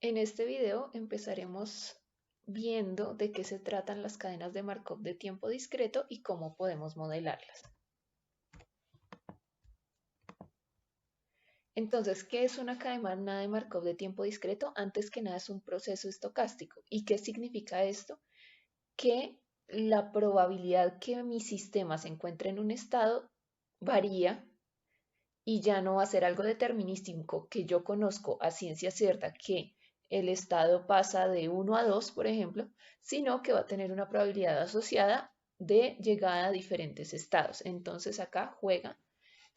En este video empezaremos viendo de qué se tratan las cadenas de Markov de tiempo discreto y cómo podemos modelarlas. Entonces, ¿qué es una cadena de Markov de tiempo discreto? Antes que nada es un proceso estocástico. ¿Y qué significa esto? Que la probabilidad que mi sistema se encuentre en un estado varía y ya no va a ser algo determinístico que yo conozco a ciencia cierta que el estado pasa de 1 a 2, por ejemplo, sino que va a tener una probabilidad asociada de llegada a diferentes estados. Entonces acá juega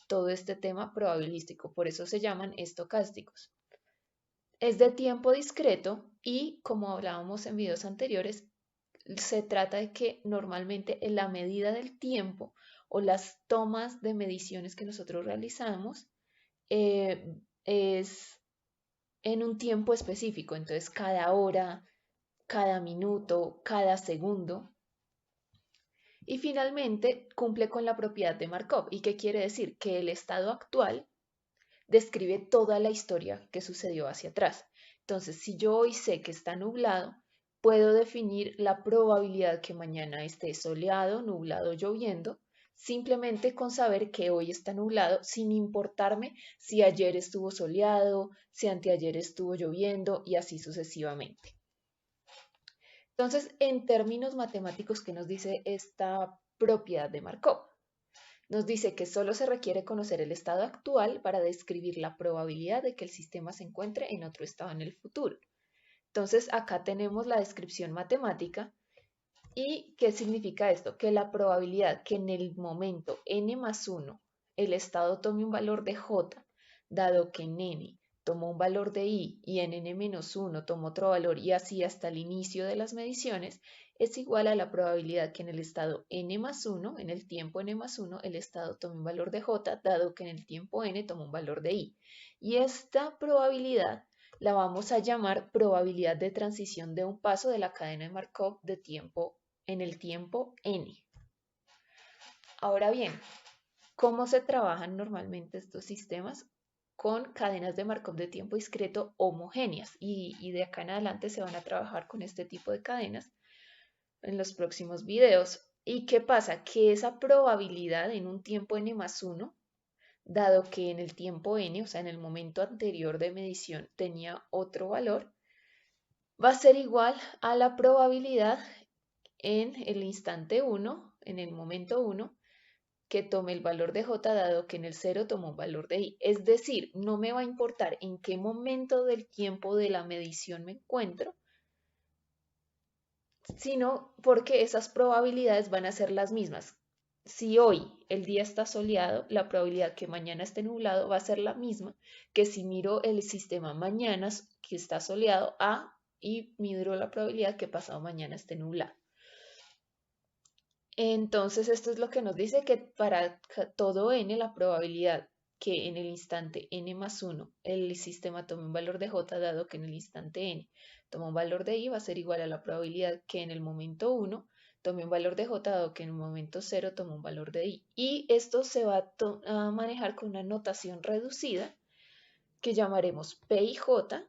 todo este tema probabilístico, por eso se llaman estocásticos. Es de tiempo discreto y, como hablábamos en videos anteriores, se trata de que normalmente en la medida del tiempo o las tomas de mediciones que nosotros realizamos es en un tiempo específico, entonces cada hora, cada minuto, cada segundo. Y finalmente cumple con la propiedad de Markov. ¿Y qué quiere decir? Que el estado actual describe toda la historia que sucedió hacia atrás. Entonces, si yo hoy sé que está nublado, puedo definir la probabilidad que mañana esté soleado, nublado, lloviendo, simplemente con saber que hoy está nublado, sin importarme si ayer estuvo soleado, si anteayer estuvo lloviendo y así sucesivamente. Entonces, en términos matemáticos, ¿qué nos dice esta propiedad de Markov? Nos dice que solo se requiere conocer el estado actual para describir la probabilidad de que el sistema se encuentre en otro estado en el futuro. Entonces, acá tenemos la descripción matemática. ¿Y qué significa esto? Que la probabilidad que en el momento n más 1 el estado tome un valor de j, dado que en n tomó un valor de i y en n-1 tomó otro valor y así hasta el inicio de las mediciones, es igual a la probabilidad que en el estado n más 1, en el tiempo n más 1, el estado tome un valor de j, dado que en el tiempo n tomó un valor de i. Y esta probabilidad la vamos a llamar probabilidad de transición de un paso de la cadena de Markov de tiempo en el tiempo n. Ahora bien, ¿cómo se trabajan normalmente estos sistemas? Con cadenas de Markov de tiempo discreto homogéneas y de acá en adelante se van a trabajar con este tipo de cadenas en los próximos videos. ¿Y qué pasa? Que esa probabilidad en un tiempo n más 1, dado que en el tiempo n, o sea, en el momento anterior de medición tenía otro valor, va a ser igual a la probabilidad en el instante 1, en el momento 1, que tome el valor de j dado que en el 0 tomó un valor de i. Es decir, no me va a importar en qué momento del tiempo de la medición me encuentro, sino porque esas probabilidades van a ser las mismas. Si hoy el día está soleado, la probabilidad que mañana esté nublado va a ser la misma que si miro el sistema mañana que está soleado a y miro la probabilidad que pasado mañana esté nublado. Entonces, esto es lo que nos dice que para todo n, la probabilidad que en el instante n más 1 el sistema tome un valor de j, dado que en el instante n toma un valor de i, va a ser igual a la probabilidad que en el momento 1 tome un valor de j, dado que en el momento 0 toma un valor de i. Y esto se va a manejar con una notación reducida que llamaremos p y j,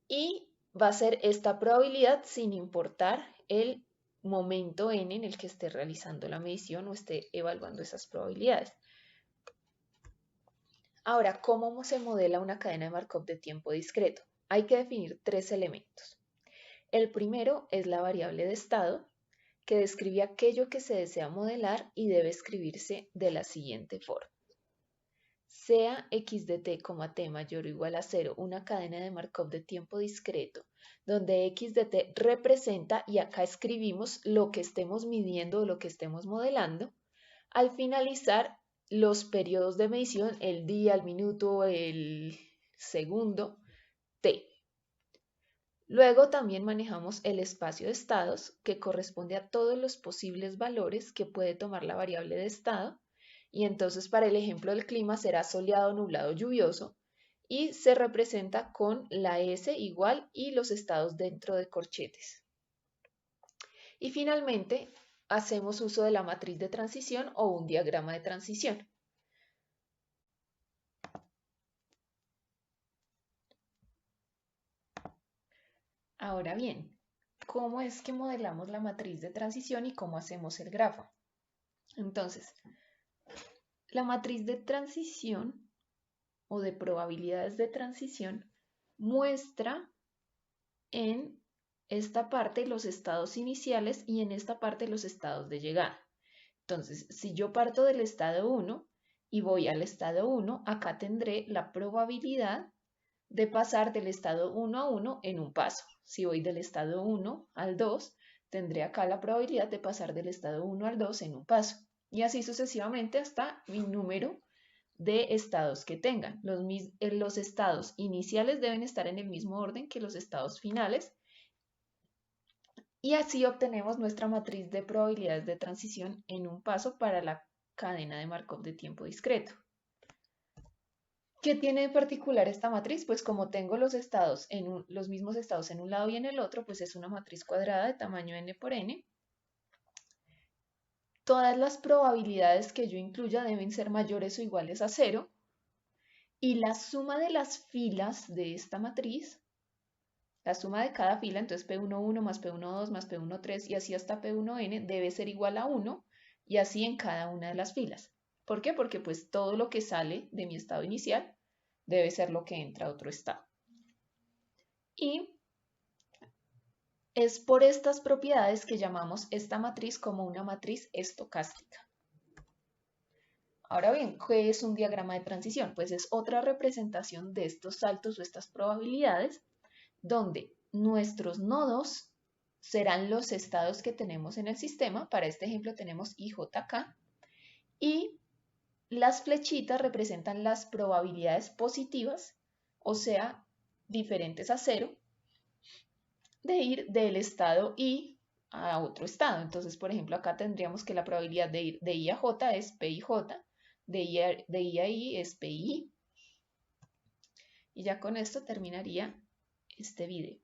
y va a ser esta probabilidad sin importar el momento n en el que esté realizando la medición o esté evaluando esas probabilidades. Ahora, ¿cómo se modela una cadena de Markov de tiempo discreto? Hay que definir tres elementos. El primero es la variable de estado, que describe aquello que se desea modelar y debe escribirse de la siguiente forma. Sea x de t, t mayor o igual a 0 una cadena de Markov de tiempo discreto, donde x de t representa, y acá escribimos lo que estemos midiendo o lo que estemos modelando, al finalizar los periodos de medición, el día, el minuto, el segundo, t. Luego también manejamos el espacio de estados, que corresponde a todos los posibles valores que puede tomar la variable de estado. Y entonces para el ejemplo del clima será soleado, nublado, lluvioso, y se representa con la S igual y los estados dentro de corchetes. Y finalmente hacemos uso de la matriz de transición o un diagrama de transición. Ahora bien, ¿cómo es que modelamos la matriz de transición y cómo hacemos el grafo? Entonces, la matriz de transición o de probabilidades de transición muestra en esta parte los estados iniciales y en esta parte los estados de llegada. Entonces, si yo parto del estado 1 y voy al estado 1, acá tendré la probabilidad de pasar del estado 1 a 1 en un paso. Si voy del estado 1 al 2, tendré acá la probabilidad de pasar del estado 1 al 2 en un paso. Y así sucesivamente hasta mi número de estados que tengan. Los estados iniciales deben estar en el mismo orden que los estados finales. Y así obtenemos nuestra matriz de probabilidades de transición en un paso para la cadena de Markov de tiempo discreto. ¿Qué tiene de particular esta matriz? Pues como tengo los mismos estados en un lado y en el otro, pues es una matriz cuadrada de tamaño n por n. Todas las probabilidades que yo incluya deben ser mayores o iguales a 0. Y la suma de las filas de esta matriz, la suma de cada fila, entonces P11 más P12 más P13 y así hasta P1n debe ser igual a 1 y así en cada una de las filas. ¿Por qué? Porque pues todo lo que sale de mi estado inicial debe ser lo que entra a otro estado. Y es por estas propiedades que llamamos esta matriz como una matriz estocástica. Ahora bien, ¿qué es un diagrama de transición? Pues es otra representación de estos saltos o estas probabilidades donde nuestros nodos serán los estados que tenemos en el sistema. Para este ejemplo tenemos IJK y las flechitas representan las probabilidades positivas, o sea, diferentes a 0, de ir del estado I a otro estado. Entonces, por ejemplo, acá tendríamos que la probabilidad de ir de I a J es PIJ, de I a I es PI. Y ya con esto terminaría este video.